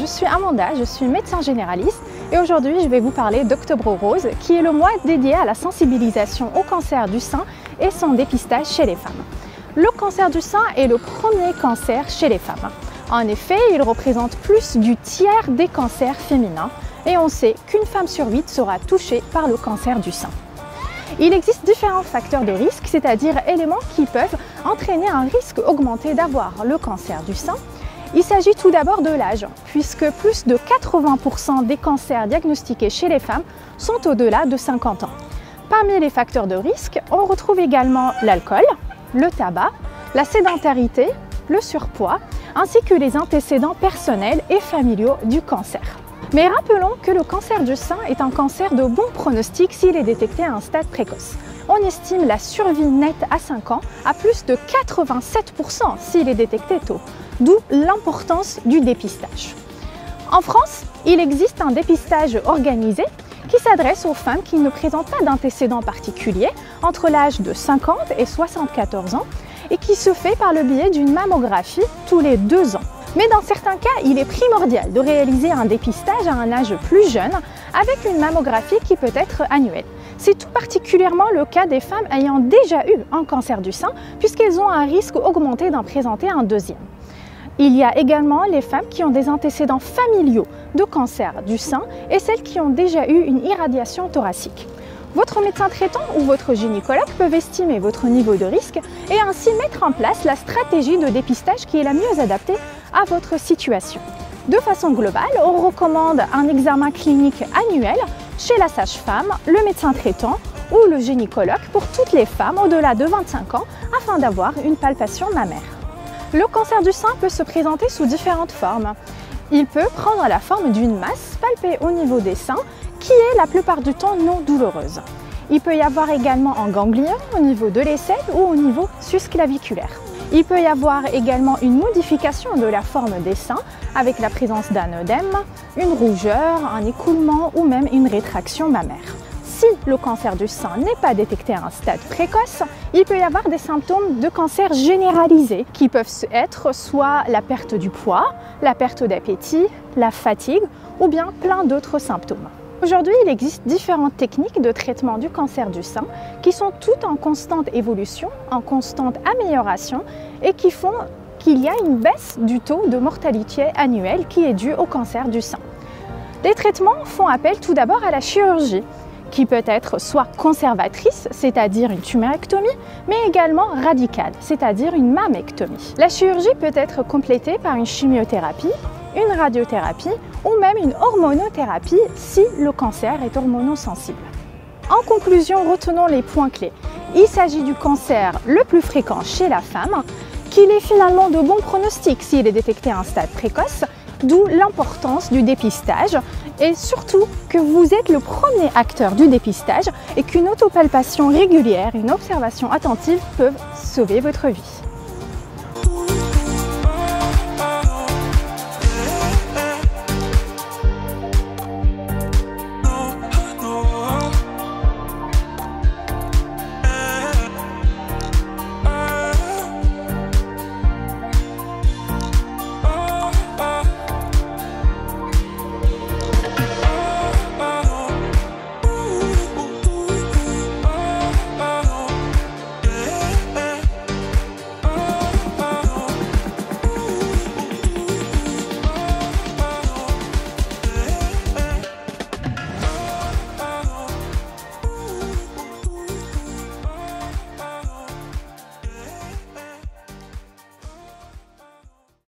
Je suis Amanda, je suis médecin généraliste et aujourd'hui je vais vous parler d'Octobre Rose qui est le mois dédié à la sensibilisation au cancer du sein et son dépistage chez les femmes. Le cancer du sein est le premier cancer chez les femmes. En effet, il représente plus du tiers des cancers féminins et on sait qu'une femme sur 8 sera touchée par le cancer du sein. Il existe différents facteurs de risque, c'est-à-dire éléments qui peuvent entraîner un risque augmenté d'avoir le cancer du sein. Il s'agit tout d'abord de l'âge, puisque plus de 80% des cancers diagnostiqués chez les femmes sont au-delà de 50 ans. Parmi les facteurs de risque, on retrouve également l'alcool, le tabac, la sédentarité, le surpoids, ainsi que les antécédents personnels et familiaux du cancer. Mais rappelons que le cancer du sein est un cancer de bon pronostic s'il est détecté à un stade précoce. On estime la survie nette à 5 ans à plus de 87% s'il est détecté tôt, d'où l'importance du dépistage. En France, il existe un dépistage organisé qui s'adresse aux femmes qui ne présentent pas d'antécédents particuliers entre l'âge de 50 et 74 ans et qui se fait par le biais d'une mammographie tous les 2 ans. Mais dans certains cas, il est primordial de réaliser un dépistage à un âge plus jeune avec une mammographie qui peut être annuelle. C'est tout particulièrement le cas des femmes ayant déjà eu un cancer du sein puisqu'elles ont un risque augmenté d'en présenter un deuxième. Il y a également les femmes qui ont des antécédents familiaux de cancer du sein et celles qui ont déjà eu une irradiation thoracique. Votre médecin traitant ou votre gynécologue peuvent estimer votre niveau de risque et ainsi mettre en place la stratégie de dépistage qui est la mieux adaptée à votre situation. De façon globale, on recommande un examen clinique annuel chez la sage-femme, le médecin traitant ou le gynécologue pour toutes les femmes au-delà de 25 ans afin d'avoir une palpation mammaire. Le cancer du sein peut se présenter sous différentes formes. Il peut prendre la forme d'une masse palpée au niveau des seins qui est la plupart du temps non douloureuse. Il peut y avoir également un ganglion au niveau de l'aisselle ou au niveau susclaviculaire. Il peut y avoir également une modification de la forme des seins avec la présence d'un œdème, une rougeur, un écoulement ou même une rétraction mammaire. Si le cancer du sein n'est pas détecté à un stade précoce, il peut y avoir des symptômes de cancer généralisé qui peuvent être soit la perte du poids, la perte d'appétit, la fatigue ou bien plein d'autres symptômes. Aujourd'hui, il existe différentes techniques de traitement du cancer du sein qui sont toutes en constante évolution, en constante amélioration et qui font qu'il y a une baisse du taux de mortalité annuelle qui est due au cancer du sein. Les traitements font appel tout d'abord à la chirurgie, qui peut être soit conservatrice, c'est-à-dire une tumérectomie, mais également radicale, c'est-à-dire une mammectomie. La chirurgie peut être complétée par une chimiothérapie, une radiothérapie ou même une hormonothérapie si le cancer est hormonosensible. En conclusion, retenons les points clés. Il s'agit du cancer le plus fréquent chez la femme, qu'il est finalement de bon pronostic s'il est détecté à un stade précoce, d'où l'importance du dépistage et surtout que vous êtes le premier acteur du dépistage et qu'une autopalpation régulière et une observation attentive peuvent sauver votre vie.